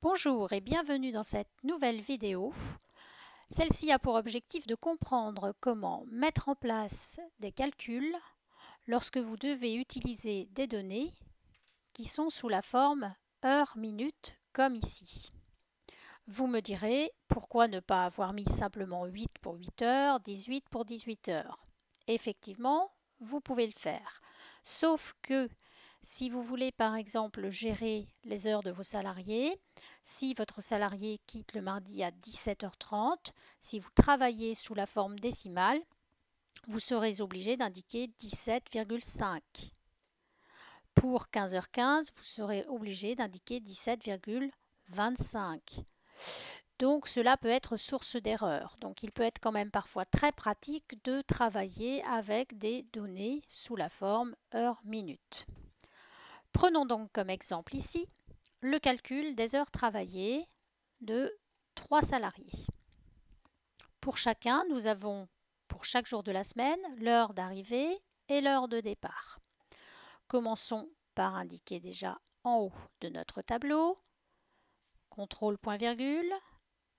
Bonjour et bienvenue dans cette nouvelle vidéo. Celle-ci a pour objectif de comprendre comment mettre en place des calculs lorsque vous devez utiliser des données qui sont sous la forme heure-minute comme ici. Vous me direz pourquoi ne pas avoir mis simplement 8 pour 8 heures, 18 pour 18 heures. Effectivement, vous pouvez le faire. Sauf que si vous voulez par exemple gérer les heures de vos salariés, si votre salarié quitte le mardi à 17h30, si vous travaillez sous la forme décimale, vous serez obligé d'indiquer 17,5. Pour 15h15, vous serez obligé d'indiquer 17,25. Donc cela peut être source d'erreur. Donc il peut être quand même parfois très pratique de travailler avec des données sous la forme heure-minute. Prenons donc comme exemple ici le calcul des heures travaillées de 3 salariés. Pour chacun, nous avons pour chaque jour de la semaine l'heure d'arrivée et l'heure de départ. Commençons par indiquer déjà en haut de notre tableau, contrôle point virgule,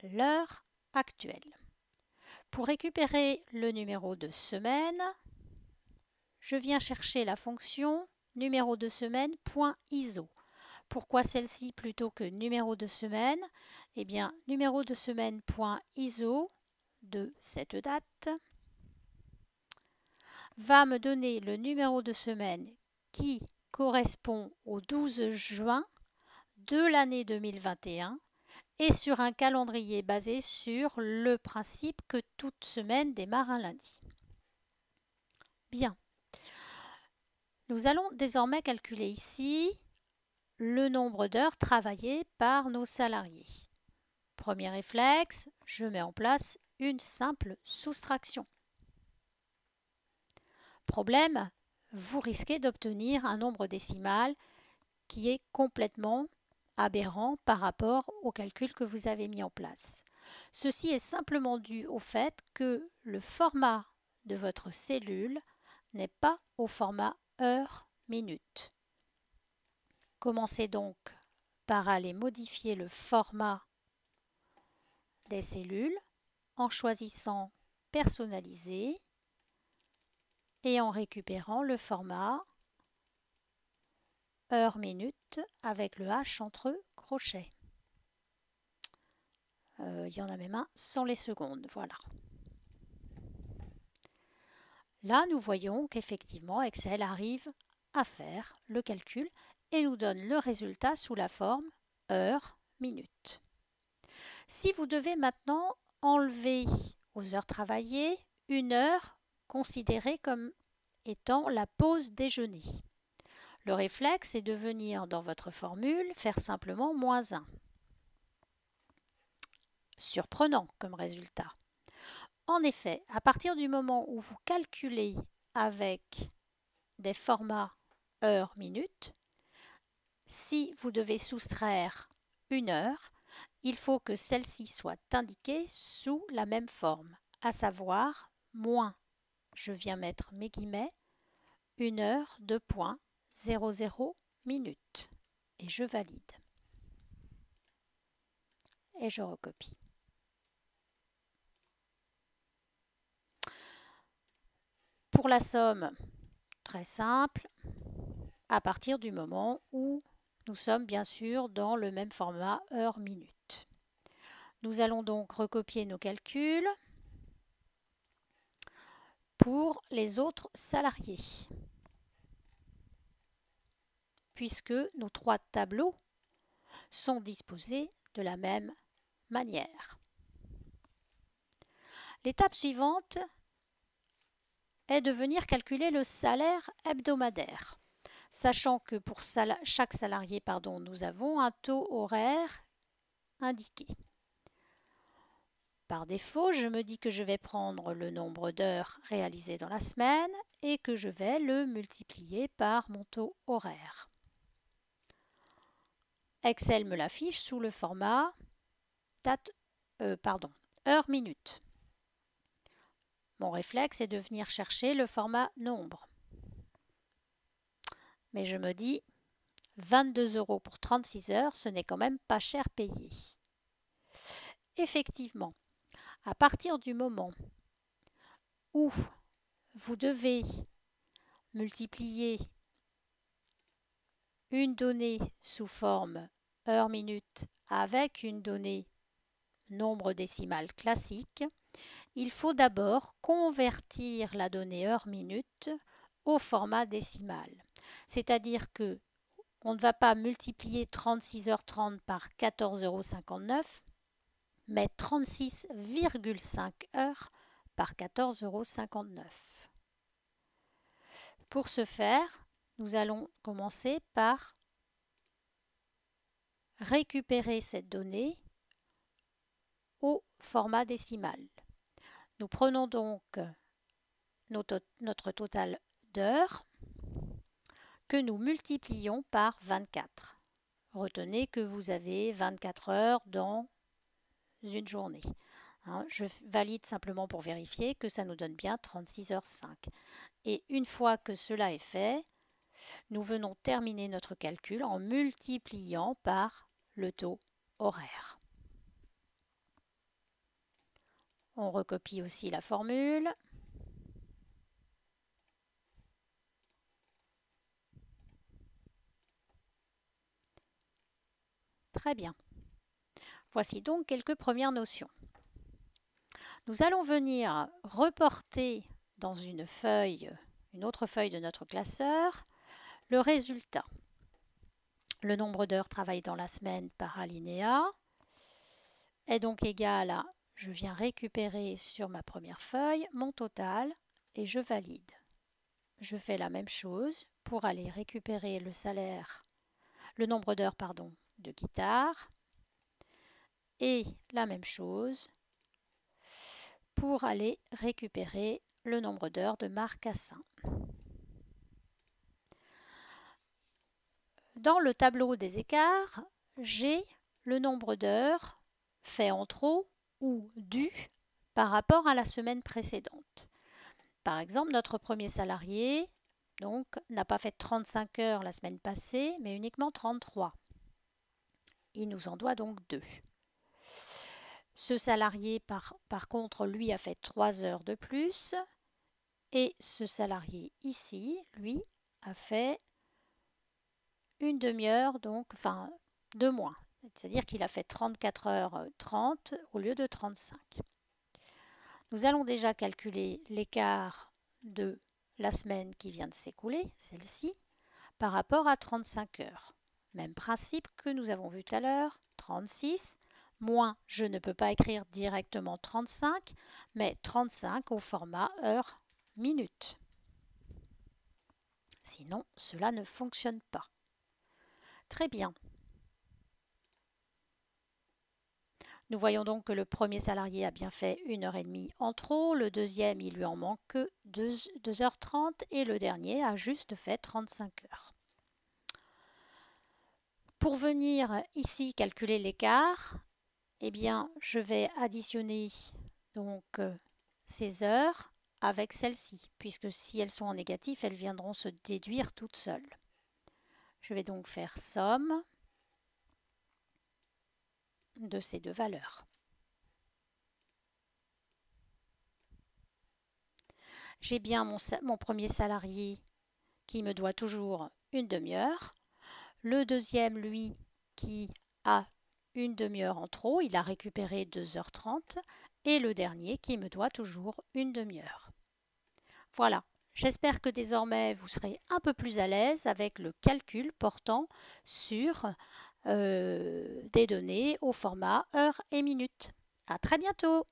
l'heure actuelle. Pour récupérer le numéro de semaine, je viens chercher la fonction numéro de semaine .iso. Pourquoi celle-ci plutôt que numéro de semaine? Eh bien, numéro de semaine .iso de cette date va me donner le numéro de semaine qui correspond au 12 juin de l'année 2021 et sur un calendrier basé sur le principe que toute semaine démarre un lundi. Bien. Nous allons désormais calculer ici le nombre d'heures travaillées par nos salariés. Premier réflexe, je mets en place une simple soustraction. Problème, vous risquez d'obtenir un nombre décimal qui est complètement aberrant par rapport au calcul que vous avez mis en place. Ceci est simplement dû au fait que le format de votre cellule n'est pas au format heure-minute. Commencez donc par aller modifier le format des cellules en choisissant personnaliser et en récupérant le format heure-minute avec le H entre crochets. Il y en a même un sans les secondes, voilà. Là, nous voyons qu'effectivement, Excel arrive à faire le calcul et nous donne le résultat sous la forme heure-minute. Si vous devez maintenant enlever aux heures travaillées une heure considérée comme étant la pause déjeuner, le réflexe est de venir dans votre formule faire simplement -1. Surprenant comme résultat. En effet, à partir du moment où vous calculez avec des formats heure-minute, si vous devez soustraire une heure, il faut que celle-ci soit indiquée sous la même forme, à savoir moins, je viens mettre mes guillemets, 1 heure de point 00 minutes. Et je valide. Et je recopie. Pour la somme, très simple, à partir du moment où nous sommes bien sûr dans le même format heure-minute. Nous allons donc recopier nos calculs pour les autres salariés, puisque nos 3 tableaux sont disposés de la même manière. L'étape suivante est de venir calculer le salaire hebdomadaire, sachant que pour chaque salarié, nous avons un taux horaire indiqué. Par défaut, je me dis que je vais prendre le nombre d'heures réalisées dans la semaine et que je vais le multiplier par mon taux horaire. Excel me l'affiche sous le format heure-minute. Mon réflexe est de venir chercher le format nombre. Mais je me dis, 22 € pour 36 heures, ce n'est quand même pas cher payé. Effectivement, à partir du moment où vous devez multiplier une donnée sous forme heure-minute avec une donnée nombre décimal classique, il faut d'abord convertir la donnée heure-minute au format décimal. C'est-à-dire que on ne va pas multiplier 36h30 par 14,59 €, mais 36,5 heures par 14,59 €. Pour ce faire, nous allons commencer par récupérer cette donnée au format décimal. Nous prenons donc notre total d'heures que nous multiplions par 24. Retenez que vous avez 24 heures dans une journée. Je valide simplement pour vérifier que ça nous donne bien 36h05. Et une fois que cela est fait, nous venons terminer notre calcul en multipliant par le taux horaire. On recopie aussi la formule. Très bien. Voici donc quelques premières notions. Nous allons venir reporter dans une autre feuille de notre classeur, le résultat. Le nombre d'heures travaillées dans la semaine par alinéa est donc égal à, je viens récupérer sur ma première feuille mon total et je valide. Je fais la même chose pour aller récupérer le nombre d'heures de guitare et la même chose pour aller récupérer le nombre d'heures de marcassin. Dans le tableau des écarts, j'ai le nombre d'heures fait en trop ou dû par rapport à la semaine précédente. Par exemple, notre premier salarié n'a pas fait 35 heures la semaine passée, mais uniquement 33. Il nous en doit donc 2. Ce salarié, par contre, lui a fait 3 heures de plus. Et ce salarié ici, lui, a fait une demi-heure, de moins. C'est-à-dire qu'il a fait 34h30 au lieu de 35. Nous allons déjà calculer l'écart de la semaine qui vient de s'écouler, celle-ci, par rapport à 35 heures. Même principe que nous avons vu tout à l'heure, 36, moins, je ne peux pas écrire directement 35, mais 35 au format heure-minute. Sinon, cela ne fonctionne pas. Très bien. Nous voyons donc que le premier salarié a bien fait 1h30 en trop, le deuxième, il lui en manque que 2h30 et le dernier a juste fait 35 heures. Pour venir ici calculer l'écart, eh bien, je vais additionner ces heures avec celles-ci, puisque si elles sont en négatif, elles viendront se déduire toutes seules. Je vais donc faire somme de ces deux valeurs. J'ai bien mon premier salarié qui me doit toujours une demi-heure. Le deuxième, lui, qui a une demi-heure en trop, il a récupéré 2h30. Et le dernier qui me doit toujours une demi-heure. Voilà, j'espère que désormais vous serez un peu plus à l'aise avec le calcul portant sur des données au format heure et minute. À très bientôt!